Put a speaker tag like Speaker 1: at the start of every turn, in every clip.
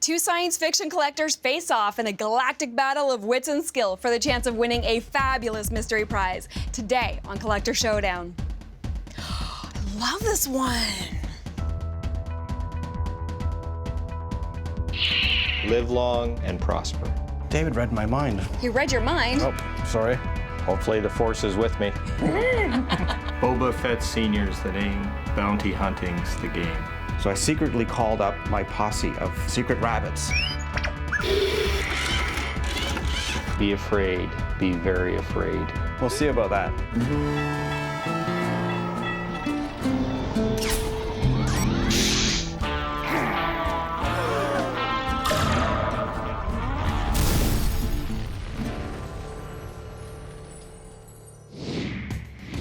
Speaker 1: Two science fiction collectors face off in a galactic battle of wits and skill for the chance of winning a fabulous mystery prize. Today on Collector Showdown. I love this one.
Speaker 2: Live long and prosper.
Speaker 3: David read my mind.
Speaker 1: He read your mind?
Speaker 3: Oh, sorry.
Speaker 2: Hopefully the force is with me. Boba Fett Senior's the name, bounty hunting's the game.
Speaker 3: So I secretly called up my posse of secret rabbits.
Speaker 2: Be afraid, be very afraid.
Speaker 3: We'll see about that.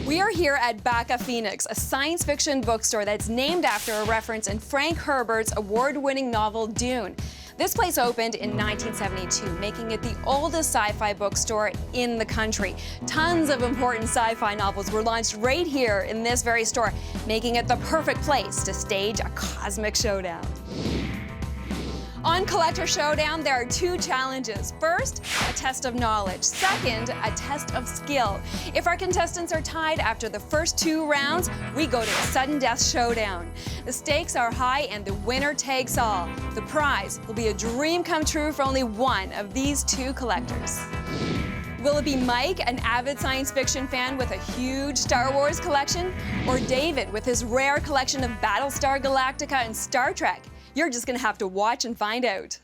Speaker 1: We are here at Baka Phoenix, a science fiction bookstore that's named after a reference in Frank Herbert's award-winning novel Dune. This place opened in 1972, making it the oldest sci-fi bookstore in the country. Tons of important sci-fi novels were launched right here in this very store, making it the perfect place to stage a cosmic showdown. On Collector Showdown, there are two challenges. First, a test of knowledge. Second, a test of skill. If our contestants are tied after the first two rounds, we go to a sudden death showdown. The stakes are high and the winner takes all. The prize will be a dream come true for only one of these two collectors. Will it be Mike, an avid science fiction fan with a huge Star Wars collection? Or David with his rare collection of Battlestar Galactica and Star Trek? You're just gonna have to watch and find out.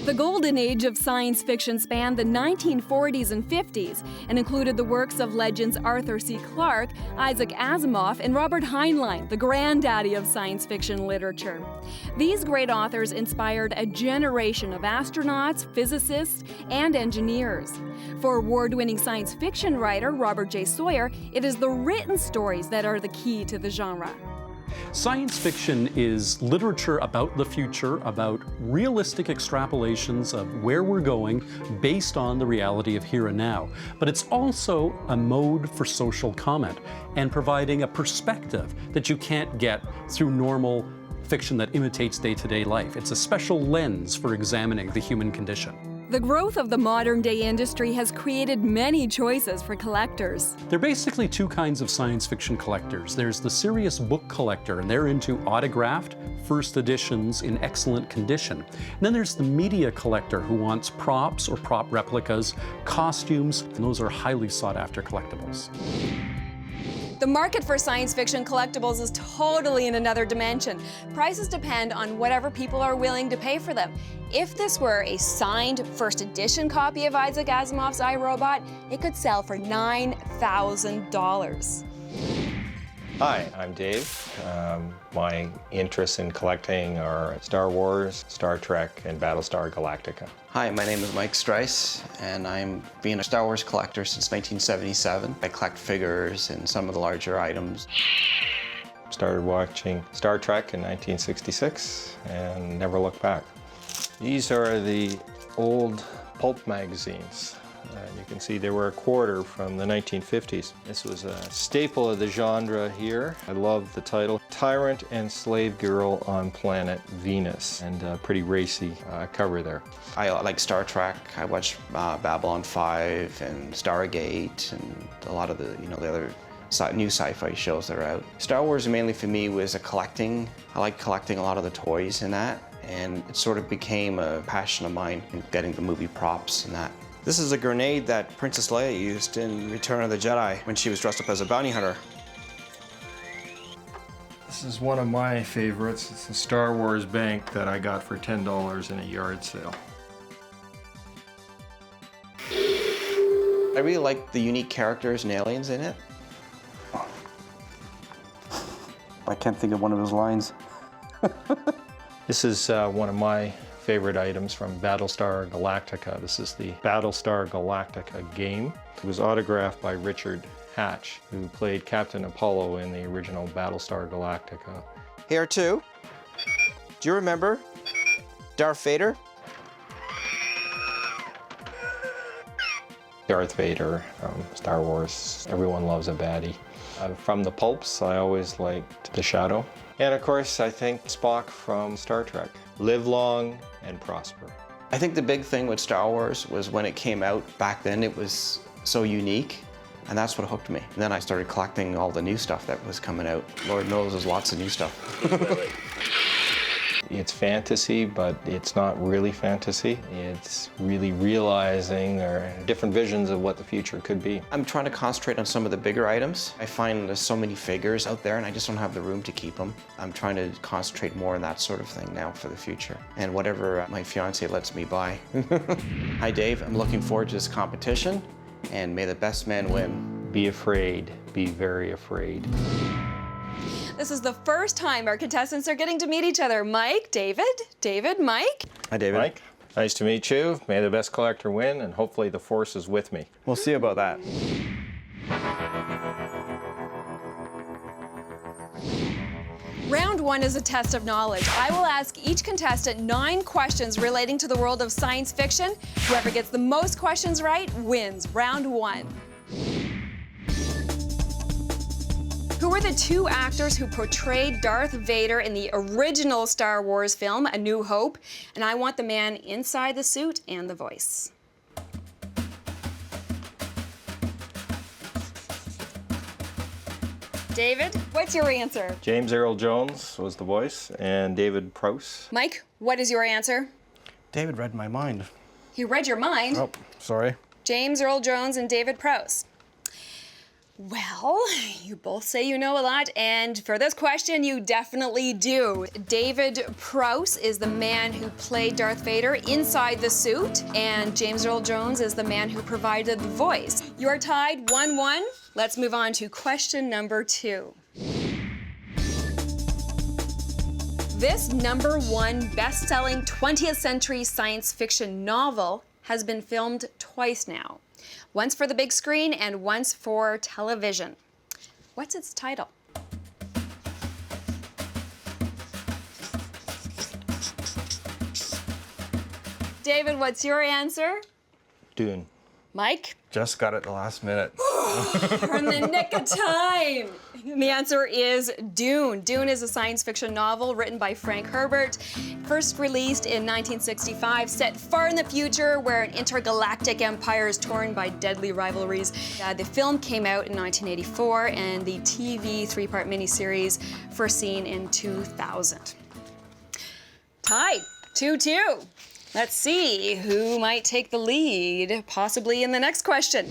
Speaker 1: The golden age of science fiction spanned the 1940s and 50s and included the works of legends Arthur C. Clarke, Isaac Asimov, and Robert Heinlein, the granddaddy of science fiction literature. These great authors inspired a generation of astronauts, physicists, and engineers. For award-winning science fiction writer Robert J. Sawyer, it is the written stories that are the key to the genre.
Speaker 4: Science fiction is literature about the future, about realistic extrapolations of where we're going based on the reality of here and now. But it's also a mode for social comment and providing a perspective that you can't get through normal fiction that imitates day-to-day life. It's a special lens for examining the human condition.
Speaker 1: The growth of the modern-day industry has created many choices for collectors.
Speaker 4: There are basically two kinds of science fiction collectors. There's the serious book collector, and they're into autographed first editions in excellent condition. And then there's the media collector who wants props or prop replicas, costumes, and those are highly sought-after collectibles.
Speaker 1: The market for science fiction collectibles is totally in another dimension. Prices depend on whatever people are willing to pay for them. If this were a signed first edition copy of Isaac Asimov's I, Robot, it could sell for $9,000.
Speaker 2: Hi, I'm Dave. My interests in collecting are Star Wars, Star Trek, and Battlestar Galactica.
Speaker 5: Hi, my name is Mike Strice, and I'm being a Star Wars collector since 1977. I collect figures and some of the larger items.
Speaker 2: Started watching Star Trek in 1966 and never looked back. These are the old pulp magazines. You can see they were a quarter from the 1950s. This was a staple of the genre here. I love the title, Tyrant and Slave Girl on Planet Venus, and a pretty racy cover there.
Speaker 5: I like Star Trek. I watch Babylon 5 and Stargate and a lot of the other new sci-fi shows that are out. Star Wars mainly for me was a collecting. I like collecting a lot of the toys in that, and it sort of became a passion of mine in getting the movie props and that. This is a grenade that Princess Leia used in Return of the Jedi when she was dressed up as a bounty hunter.
Speaker 2: This is one of my favorites. It's a Star Wars bank that I got for $10 in a yard sale.
Speaker 5: I really like the unique characters and aliens in it.
Speaker 3: I can't think of one of his lines.
Speaker 2: This is one of my favorite items from Battlestar Galactica. This is the Battlestar Galactica game. It was autographed by Richard Hatch, who played Captain Apollo in the original Battlestar Galactica.
Speaker 5: Here too. Do you remember Darth Vader?
Speaker 2: Darth Vader, Star Wars, everyone loves a baddie. From the pulps, I always liked the Shadow. And of course, I think Spock from Star Trek. Live long and prosper.
Speaker 5: I think the big thing with Star Wars was when it came out back then, it was so unique, and that's what hooked me. And then I started collecting all the new stuff that was coming out. Lord knows there's lots of new stuff.
Speaker 2: It's fantasy, but it's not really fantasy. It's really realizing or different visions of what the future could be.
Speaker 5: I'm trying to concentrate on some of the bigger items. I find there's so many figures out there and I just don't have the room to keep them. I'm trying to concentrate more on that sort of thing now for the future. And whatever my fiance lets me buy. Hi Dave, I'm looking forward to this competition and may the best man win.
Speaker 2: Be afraid, be very afraid.
Speaker 1: This is the first time our contestants are getting to meet each other. Mike, David, Mike.
Speaker 5: Hi David.
Speaker 2: Mike, nice to meet you. May the best collector win, and hopefully the force is with me.
Speaker 3: We'll see about that.
Speaker 1: Round one is a test of knowledge. I will ask each contestant 9 questions relating to the world of science fiction. Whoever gets the most questions right wins round 1. Who were the 2 actors who portrayed Darth Vader in the original Star Wars film, A New Hope? And I want the man inside the suit and the voice. David, what's your answer?
Speaker 2: James Earl Jones was the voice, and David Prowse.
Speaker 1: Mike, what is your answer?
Speaker 3: David read my mind.
Speaker 1: He read your mind.
Speaker 3: Oh, sorry.
Speaker 1: James Earl Jones and David Prowse. Well, you both say you know a lot, and for this question, you definitely do. David Prowse is the man who played Darth Vader inside the suit, and James Earl Jones is the man who provided the voice. You're tied 1-1. Let's move on to question number 2. This #1 best-selling 20th century science fiction novel has been filmed twice now. Once for the big screen and once for television. What's its title? David, what's your answer?
Speaker 2: Dune.
Speaker 1: Mike?
Speaker 3: Just got it the last minute.
Speaker 1: We're in the nick of time. The answer is Dune. Dune is a science fiction novel written by Frank Herbert, first released in 1965, set far in the future where an intergalactic empire is torn by deadly rivalries. The film came out in 1984 and the TV 3-part miniseries first seen in 2000. Tied, 2-2. Let's see who might take the lead, possibly in the next question.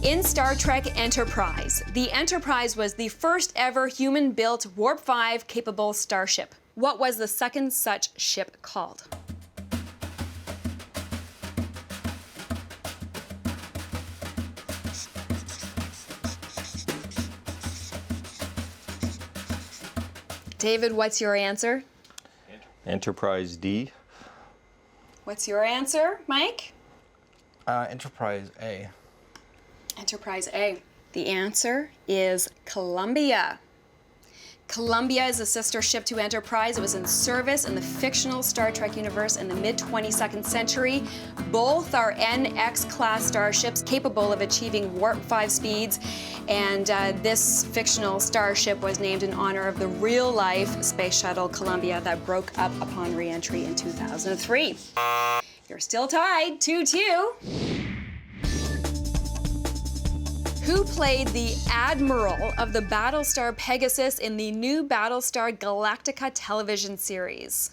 Speaker 1: In Star Trek Enterprise, the Enterprise was the first ever human-built Warp 5 capable starship. What was the second such ship called? David, what's your answer?
Speaker 2: Enterprise D.
Speaker 1: What's your answer, Mike?
Speaker 3: Enterprise A.
Speaker 1: Enterprise A. The answer is Columbia. Columbia is a sister ship to Enterprise. It was in service in the fictional Star Trek universe in the mid-22nd century. Both are NX-class starships capable of achieving Warp 5 speeds. And this fictional starship was named in honor of the real-life space shuttle Columbia that broke up upon re-entry in 2003. You're still tied, 2-2. Who played the Admiral of the Battlestar Pegasus in the new Battlestar Galactica television series?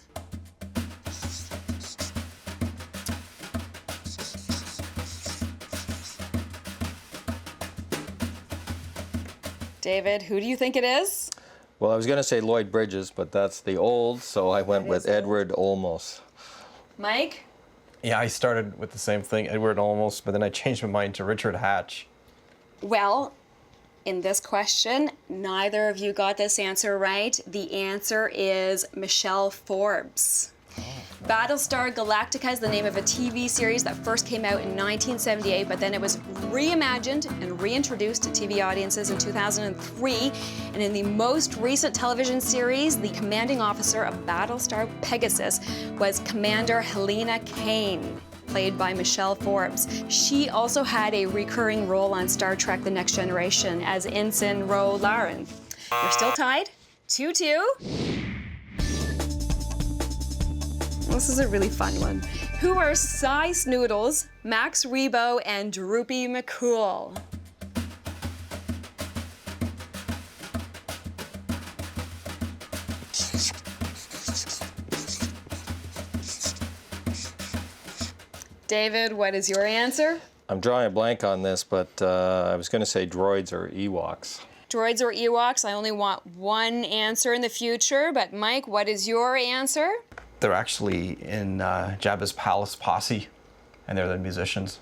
Speaker 1: David, who do you think it is?
Speaker 2: Well, I was going to say Lloyd Bridges, but that's the old, so I went with Edward Olmos.
Speaker 1: Mike?
Speaker 3: Yeah, I started with the same thing, Edward Olmos, but then I changed my mind to Richard Hatch.
Speaker 1: Well, in this question, neither of you got this answer right. The answer is Michelle Forbes. Battlestar Galactica is the name of a TV series that first came out in 1978, but then it was reimagined and reintroduced to TV audiences in 2003. And in the most recent television series, the commanding officer of Battlestar Pegasus was Commander Helena Kane, played by Michelle Forbes. She also had a recurring role on Star Trek The Next Generation as Ensign Ro Laren. You're still tied, 2-2. This is a really fun one. Who are Cy Snoodles, Max Rebo, and Droopy McCool? David, what is your answer?
Speaker 2: I'm drawing a blank on this, but I was going to say droids or Ewoks.
Speaker 1: Droids or Ewoks? I only want one answer in the future, but Mike, what is your answer?
Speaker 3: They're actually in Jabba's palace posse, and they're the musicians.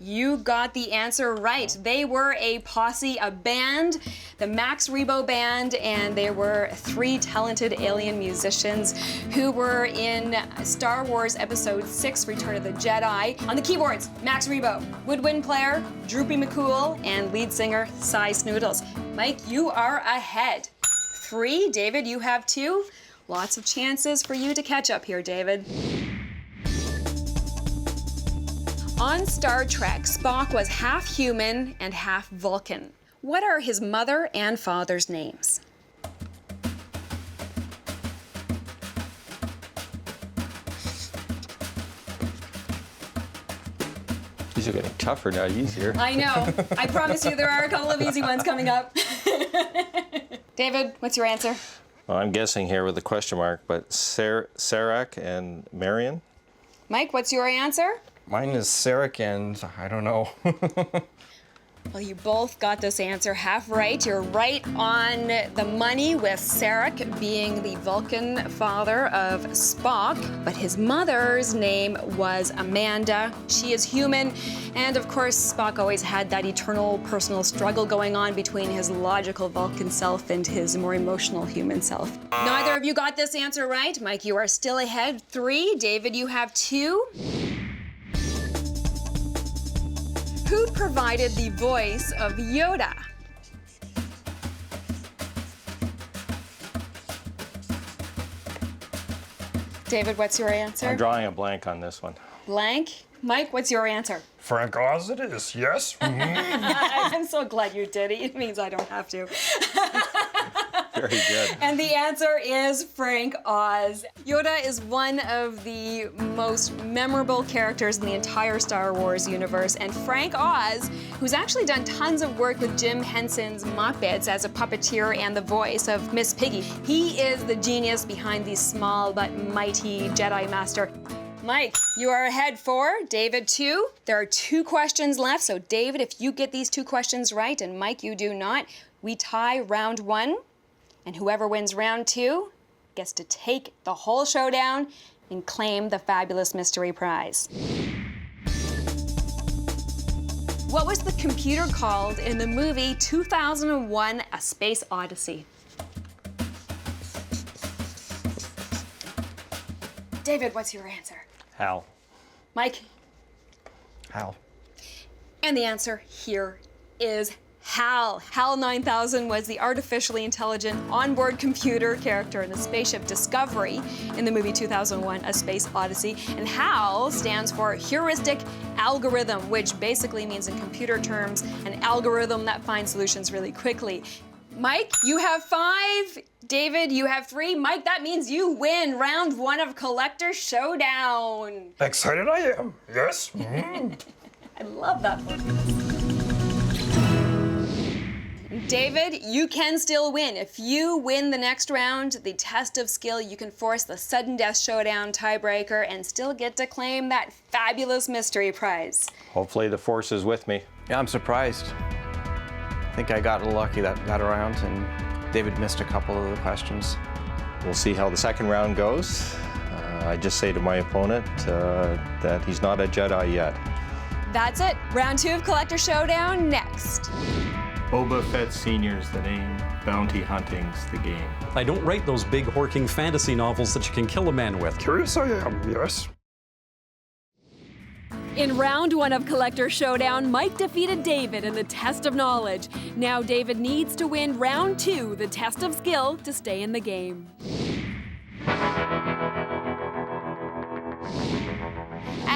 Speaker 1: You got the answer right. They were a posse, a band, the Max Rebo Band, and they were 3 talented alien musicians who were in Star Wars Episode 6, Return of the Jedi. On the keyboards, Max Rebo, woodwind player, Droopy McCool, and lead singer, Cy Snoodles. Mike, you are ahead. 3, David, you have 2. Lots of chances for you to catch up here, David. On Star Trek, Spock was half human and half Vulcan. What are his mother and father's names?
Speaker 2: These are getting tougher, not easier.
Speaker 1: I know. I promise you there are a couple of easy ones coming up. David, what's your answer?
Speaker 2: Well, I'm guessing here with a question mark, but Sarek and Marion?
Speaker 1: Mike, what's your answer?
Speaker 3: Mine is Sarek, and I don't know.
Speaker 1: Well, you both got this answer half right. You're right on the money with Sarek being the Vulcan father of Spock, but his mother's name was Amanda. She is human, and of course, Spock always had that eternal personal struggle going on between his logical Vulcan self and his more emotional human self. Neither of you got this answer right. Mike, you are still ahead. 3. David, you have 2. Who provided the voice of Yoda? David, what's your answer?
Speaker 2: I'm drawing a blank on this one.
Speaker 1: Blank. Mike, what's your answer?
Speaker 3: Frank Oz it is, yes.
Speaker 1: I'm so glad you did it. It means I don't have to.
Speaker 2: Very good.
Speaker 1: And the answer is Frank Oz. Yoda is one of the most memorable characters in the entire Star Wars universe, and Frank Oz, who's actually done tons of work with Jim Henson's Muppets as a puppeteer and the voice of Miss Piggy. He is the genius behind the small but mighty Jedi Master. Mike, you are ahead 4, David 2. There are 2 questions left, so David, if you get these 2 questions right, and Mike, you do not, we tie round 1. And whoever wins round 2 gets to take the whole showdown and claim the fabulous mystery prize. What was the computer called in the movie 2001: A Space Odyssey? David, what's your answer?
Speaker 2: Hal.
Speaker 1: Mike?
Speaker 3: Hal.
Speaker 1: And the answer here is HAL. HAL 9000 was the artificially intelligent onboard computer character in the spaceship Discovery in the movie 2001: A Space Odyssey. And HAL stands for Heuristic Algorithm, which basically means in computer terms, an algorithm that finds solutions really quickly. Mike, you have 5. David, you have 3. Mike, that means you win round 1 of Collector Showdown.
Speaker 3: Excited I am, yes.
Speaker 1: I love that one. David, you can still win. If you win the next round, the test of skill, you can force the sudden death showdown tiebreaker and still get to claim that fabulous mystery prize.
Speaker 2: Hopefully the force is with me.
Speaker 3: Yeah, I'm surprised. I think I got lucky that round, and David missed a couple of the questions.
Speaker 2: We'll see how the second round goes. I just say to my opponent that he's not a Jedi yet.
Speaker 1: That's it. Round 2 of Collector Showdown next.
Speaker 6: Boba Fett Sr.'s the name, bounty hunting's the game.
Speaker 4: I don't write those big horking fantasy novels that you can kill a man with.
Speaker 3: Curious I am, yes.
Speaker 1: In round 1 of Collector Showdown, Mike defeated David in the test of knowledge. Now David needs to win round 2, the test of skill, to stay in the game.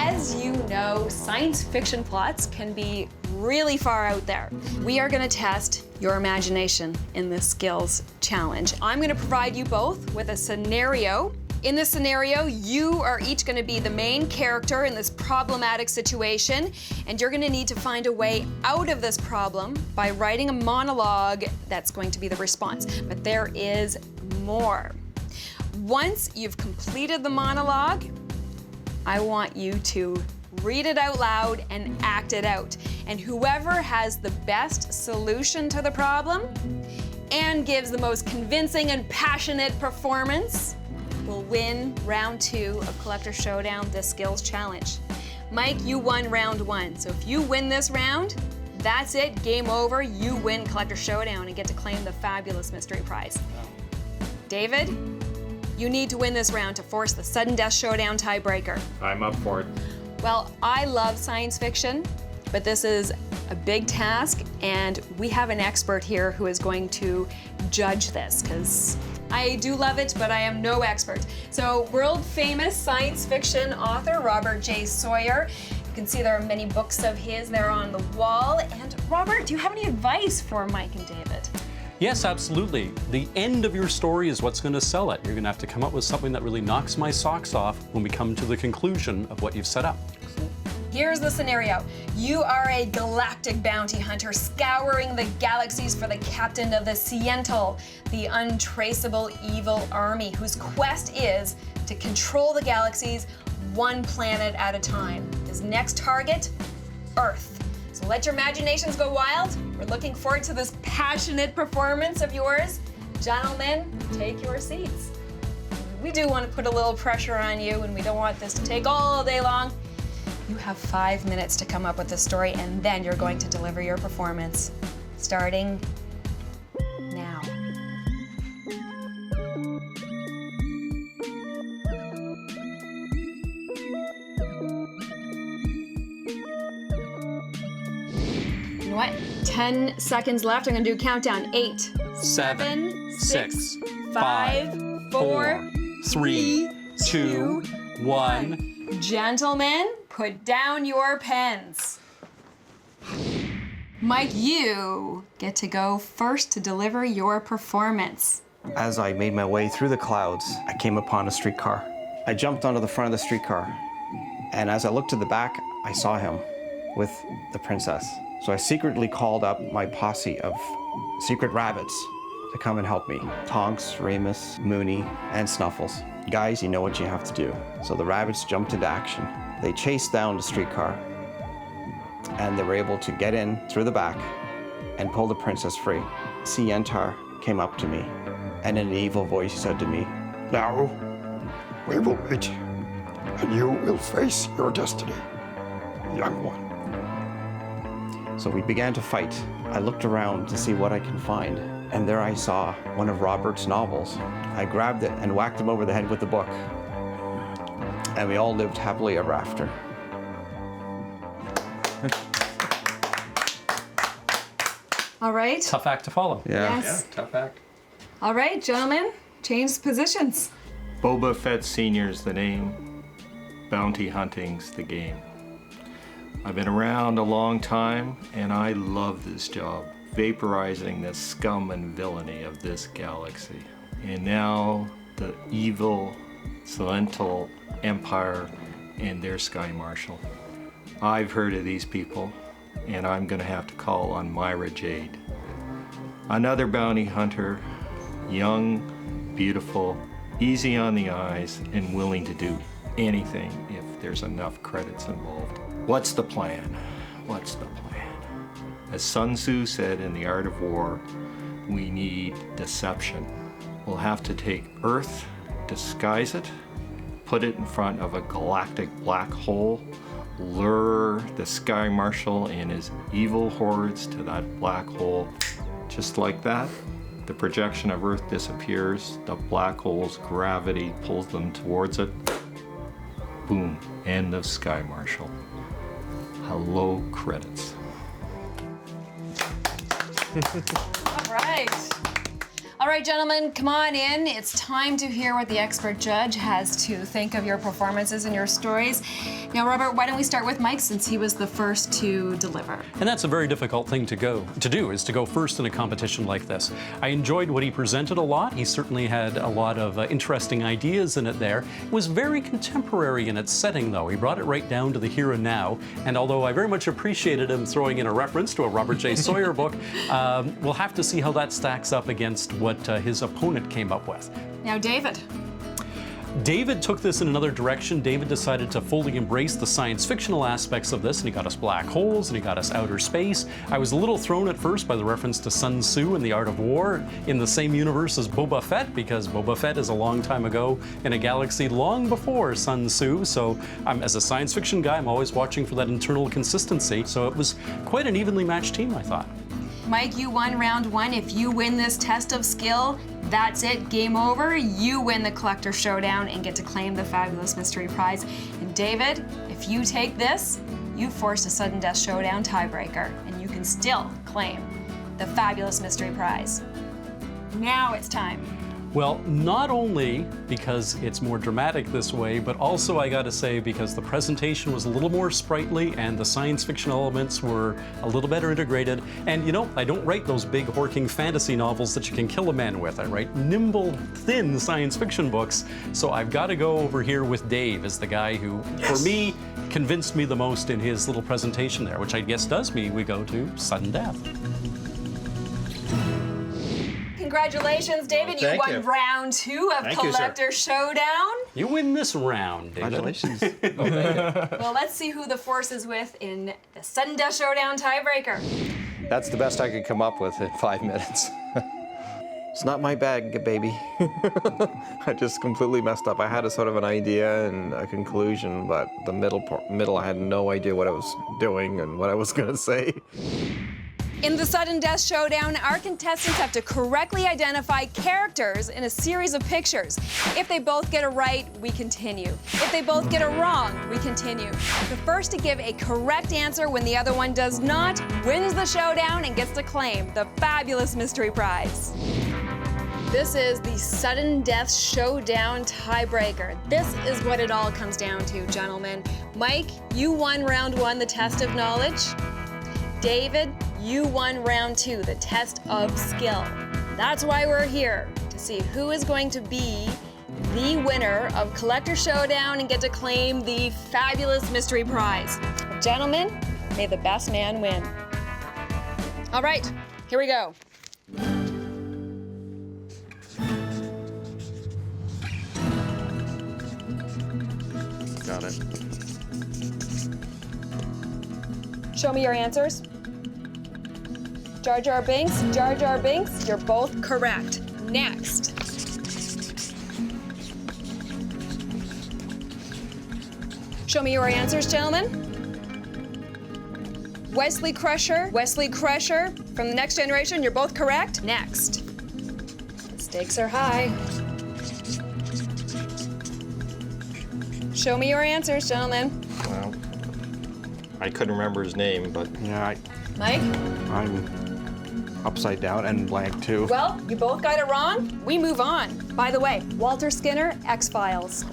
Speaker 1: As you know, science fiction plots can be really far out there. We are going to test your imagination in this skills challenge. I'm going to provide you both with a scenario. In this scenario, you are each going to be the main character in this problematic situation, and you're going to need to find a way out of this problem by writing a monologue that's going to be the response. But there is more. Once you've completed the monologue, I want you to read it out loud and act it out. And whoever has the best solution to the problem and gives the most convincing and passionate performance will win round 2 of Collector Showdown, the skills challenge. Mike, you won round 1. So if you win this round, that's it, game over. You win Collector Showdown and get to claim the fabulous mystery prize. David, you need to win this round to force the sudden death showdown tiebreaker.
Speaker 6: I'm up for it.
Speaker 1: Well, I love science fiction, but this is a big task, and we have an expert here who is going to judge this, because I do love it, but I am no expert. So, world-famous science fiction author Robert J. Sawyer. You can see there are many books of his there on the wall. And Robert, do you have any advice for Mike and David?
Speaker 4: Yes, absolutely. The end of your story is what's going to sell it. You're going to have to come up with something that really knocks my socks off when we come to the conclusion of what you've set up.
Speaker 1: Here's the scenario. You are a galactic bounty hunter scouring the galaxies for the captain of the Siental, the untraceable evil army whose quest is to control the galaxies one planet at a time. His next target, Earth. So let your imaginations go wild. We're looking forward to this passionate performance of yours. Gentlemen, take your seats. We do want to put a little pressure on you, and we don't want this to take all day long. You have 5 minutes to come up with a story, and then you're going to deliver your performance. Starting now. You know what? 10 seconds left. I'm gonna do a countdown. 8, 7, 6, 5, 4, 3, 2, 1. Gentlemen, put down your pens. Mike, you get to go first to deliver your performance.
Speaker 3: As I made my way through the clouds, I came upon a streetcar. I jumped onto the front of the streetcar, and as I looked to the back, I saw him with the princess. So I secretly called up my posse of secret rabbits to come and help me. Tonks, Remus, Mooney, and Snuffles. Guys, you know what you have to do. So the rabbits jumped into action. They chased down the streetcar, and they were able to get in through the back and pull the princess free. Sientar came up to me, and in an evil voice he said to me,
Speaker 7: "Now, we will meet, and you will face your destiny, young one."
Speaker 3: So we began to fight. I looked around to see what I can find, and there I saw one of Robert's novels. I grabbed it and whacked him over the head with the book, and we all lived happily ever after.
Speaker 1: All right.
Speaker 4: Tough act to follow.
Speaker 3: Yeah.
Speaker 1: Yes.
Speaker 2: Tough act.
Speaker 1: All right, gentlemen, change positions.
Speaker 6: Boba Fett Sr.'s the name. Bounty hunting's the game. I've been around a long time, and I love this job, vaporizing the scum and villainy of this galaxy. And now the evil Siental Empire and their Sky Marshal. I've heard of these people, and I'm gonna have to call on Myra Jade. Another bounty hunter, young, beautiful, easy on the eyes, and willing to do anything if there's enough credits involved. What's the plan? What's the plan? As Sun Tzu said in The Art of War, we need deception. We'll have to take Earth, disguise it, put it in front of a galactic black hole, lure the Sky Marshal and his evil hordes to that black hole. Just like that, the projection of Earth disappears, the black hole's gravity pulls them towards it. Boom, end of Sky Marshal. Hello, credits.
Speaker 1: All right. All right, gentlemen, come on in. It's time to hear what the expert judge has to think of your performances and your stories. Now, Robert, why don't we start with Mike, since he was the first to deliver?
Speaker 4: And that's a very difficult thing to do, is to go first in a competition like this. I enjoyed what he presented a lot. He certainly had a lot of interesting ideas in it there. It was very contemporary in its setting, though. He brought it right down to the here and now. And although I very much appreciated him throwing in a reference to a Robert J. Sawyer book, we'll have to see how that stacks up against what his opponent came up with.
Speaker 1: Now, David.
Speaker 4: David took this in another direction. David decided to fully embrace the science fictional aspects of this, and he got us black holes, and he got us outer space. I was a little thrown at first by the reference to Sun Tzu and the Art of War in the same universe as Boba Fett, because Boba Fett is a long time ago in a galaxy long before Sun Tzu, so as a science fiction guy, I'm always watching for that internal consistency, so it was quite an evenly matched team, I thought.
Speaker 1: Mike, you won round one. If you win this test of skill, that's it, game over. You win the Collector Showdown and get to claim the Fabulous Mystery Prize. And David, if you take this, you forced a sudden death showdown tiebreaker, and you can still claim the Fabulous Mystery Prize. Now it's time.
Speaker 4: Well, not only because it's more dramatic this way, but also I gotta say because the presentation was a little more sprightly and the science fiction elements were a little better integrated. And you know, I don't write those big horking fantasy novels that you can kill a man with. I write nimble, thin science fiction books. So I've gotta go over here with Dave as the guy who, for me, convinced me the most in his little presentation there, which I guess does mean we go to sudden death.
Speaker 1: Congratulations, David. You won round two of Collector Showdown.
Speaker 4: You win this round, David.
Speaker 3: Congratulations.
Speaker 1: Well, let's see who the force is with in the sudden death showdown tiebreaker.
Speaker 2: That's the best I could come up with in 5 minutes.
Speaker 3: It's not my bag, baby. I just completely messed up. I had a sort of an idea and a conclusion, but the middle, I had no idea what I was doing and what I was gonna say.
Speaker 1: In the sudden death showdown, our contestants have to correctly identify characters in a series of pictures. If they both get it right, we continue. If they both get it wrong, we continue. The first to give a correct answer when the other one does not wins the showdown and gets to claim the Fabulous Mystery Prize. This is the sudden death showdown tiebreaker. This is what it all comes down to, gentlemen. Mike, you won round one, the test of knowledge. David, you won round two, the test of skill. That's why we're here, to see who is going to be the winner of Collector Showdown and get to claim the Fabulous Mystery Prize. Gentlemen, may the best man win. All right, here we go.
Speaker 3: Got it.
Speaker 1: Show me your answers. Jar Jar Binks, you're both correct. Next. Show me your answers, gentlemen. Wesley Crusher, from the Next Generation, you're both correct. Next. The stakes are high. Show me your answers, gentlemen.
Speaker 2: Well, I couldn't remember his name, but
Speaker 3: Yeah,
Speaker 1: Mike?
Speaker 3: I'm upside down and blank too.
Speaker 1: Well, you both got it wrong. We move on. By the way, Walter Skinner, X-Files.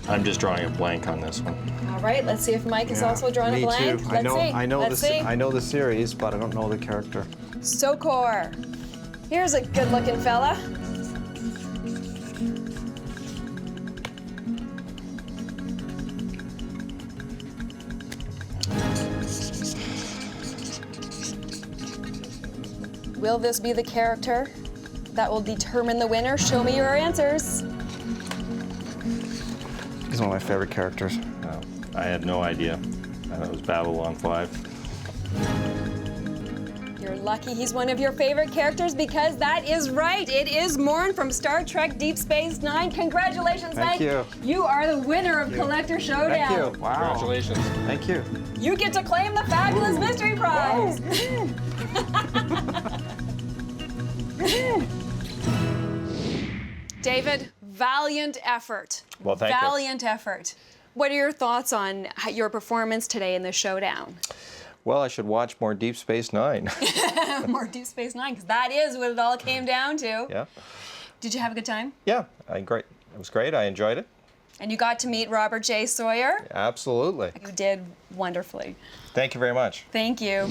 Speaker 2: I'm just drawing a blank on this one.
Speaker 1: All right, let's see if Mike is also drawing
Speaker 3: Me
Speaker 1: a blank.
Speaker 3: too.
Speaker 1: Let's see.
Speaker 3: I know the series, but I don't know the character.
Speaker 1: Sokor. Here's a good-looking fella. Will this be the character that will determine the winner? Show me your answers.
Speaker 3: He's one of my favorite characters.
Speaker 2: Oh, I had no idea. I thought it was Babylon 5.
Speaker 1: You're lucky he's one of your favorite characters because that is right. It is Morn from Star Trek Deep Space Nine. Congratulations, Mike.
Speaker 3: Thank you.
Speaker 1: You are the winner of Collector Showdown.
Speaker 3: Thank you. Wow.
Speaker 2: Congratulations.
Speaker 3: Thank you.
Speaker 1: You get to claim the Fabulous Mystery Prize. David, valiant effort.
Speaker 2: Well, thank you.
Speaker 1: Valiant effort. What are your thoughts on your performance today in the showdown?
Speaker 2: Well, I should watch more Deep Space Nine.
Speaker 1: More Deep Space Nine, because that is what it all came down to.
Speaker 2: Yeah.
Speaker 1: Did you have a good time?
Speaker 2: Yeah, great. It was great. I enjoyed it.
Speaker 1: And you got to meet Robert J. Sawyer?
Speaker 2: Absolutely.
Speaker 1: You did wonderfully.
Speaker 2: Thank you very much.
Speaker 1: Thank you.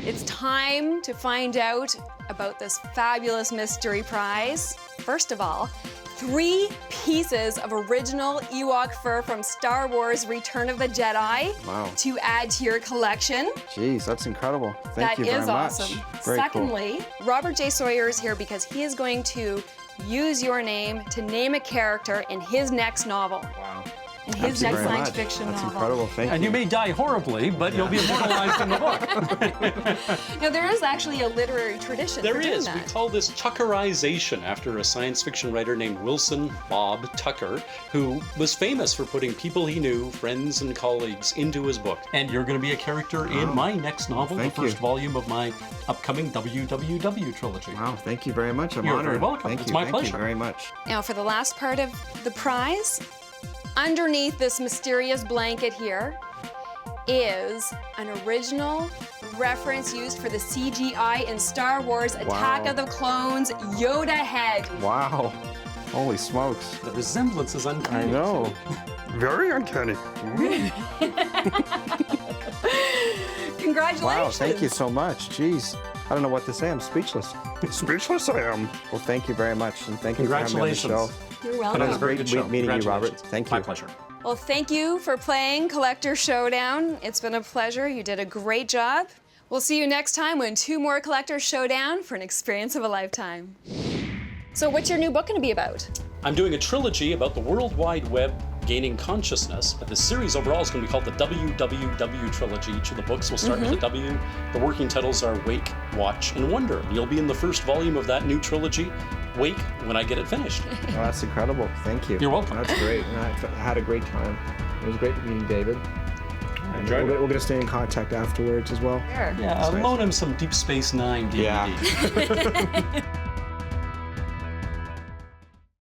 Speaker 1: It's time to find out about this fabulous mystery prize. First of all, 3 pieces of original Ewok fur from Star Wars Return of the Jedi
Speaker 3: Wow.
Speaker 1: to add to your collection.
Speaker 3: Jeez, that's incredible. Thank you
Speaker 1: That
Speaker 3: very
Speaker 1: is
Speaker 3: much.
Speaker 1: awesome.
Speaker 3: Very cool.
Speaker 1: Secondly, Robert J. Sawyer is here because he is going to use your name to name a character in his next novel.
Speaker 3: Wow.
Speaker 1: In
Speaker 3: Thank
Speaker 1: his
Speaker 3: you
Speaker 1: next
Speaker 3: very
Speaker 1: science
Speaker 3: much.
Speaker 1: fiction
Speaker 3: That's
Speaker 1: novel.
Speaker 3: incredible. Thank
Speaker 4: And you may die horribly, but you'll be immortalized in the book.
Speaker 1: Now, there is actually a literary tradition
Speaker 4: There
Speaker 1: for doing
Speaker 4: is. We
Speaker 1: that.
Speaker 4: call this Tuckerization after a science fiction writer named Wilson Bob Tucker, who was famous for putting people he knew, friends and colleagues, into his book. And you're going to be a character in my next novel,
Speaker 3: Thank
Speaker 4: the first
Speaker 3: you.
Speaker 4: volume of my upcoming WWW trilogy.
Speaker 3: Wow, thank you very much. I'm
Speaker 4: You're
Speaker 3: honored.
Speaker 4: very welcome.
Speaker 3: Thank
Speaker 4: It's
Speaker 3: you.
Speaker 4: my
Speaker 3: Thank
Speaker 4: pleasure.
Speaker 3: you very much.
Speaker 1: Now, for the last part of the prize, underneath this mysterious blanket here is an original reference used for the CGI in Star Wars Attack
Speaker 3: Wow.
Speaker 1: of the Clones Yoda head.
Speaker 3: Wow. Holy smokes.
Speaker 4: The resemblance is uncanny.
Speaker 3: I know.
Speaker 7: Very uncanny.
Speaker 1: Congratulations.
Speaker 3: Wow, thank you so much. Jeez. I don't know what to say. I'm speechless.
Speaker 7: Speechless I am.
Speaker 3: Well, thank you very much, and thank you for having me on the show.
Speaker 4: Congratulations.
Speaker 1: You're
Speaker 3: It
Speaker 1: welcome.
Speaker 3: was a great
Speaker 4: Good show.
Speaker 3: meeting you, Robert.
Speaker 4: Congratulations.
Speaker 3: Thank you.
Speaker 4: My pleasure.
Speaker 1: Well, thank you for playing Collector Showdown. It's been a pleasure. You did a great job. We'll see you next time when 2 more Collector Showdown for an experience of a lifetime. So what's your new book going to be about?
Speaker 4: I'm doing a trilogy about the World Wide Web gaining consciousness. The series overall is going to be called the WWW trilogy. Each of the books will start with a W. The working titles are Wake, Watch, and Wonder. You'll be in the first volume of that new trilogy, Wake, when I get it finished.
Speaker 3: Oh, that's incredible. Thank you.
Speaker 4: You're welcome.
Speaker 3: That's great. And I had a great time. It was great meeting David. And
Speaker 2: enjoyed it.
Speaker 3: we're going to stay in contact afterwards as well.
Speaker 1: Sure.
Speaker 4: Yeah, I'll loan him some Deep Space Nine DVD.
Speaker 3: Yeah.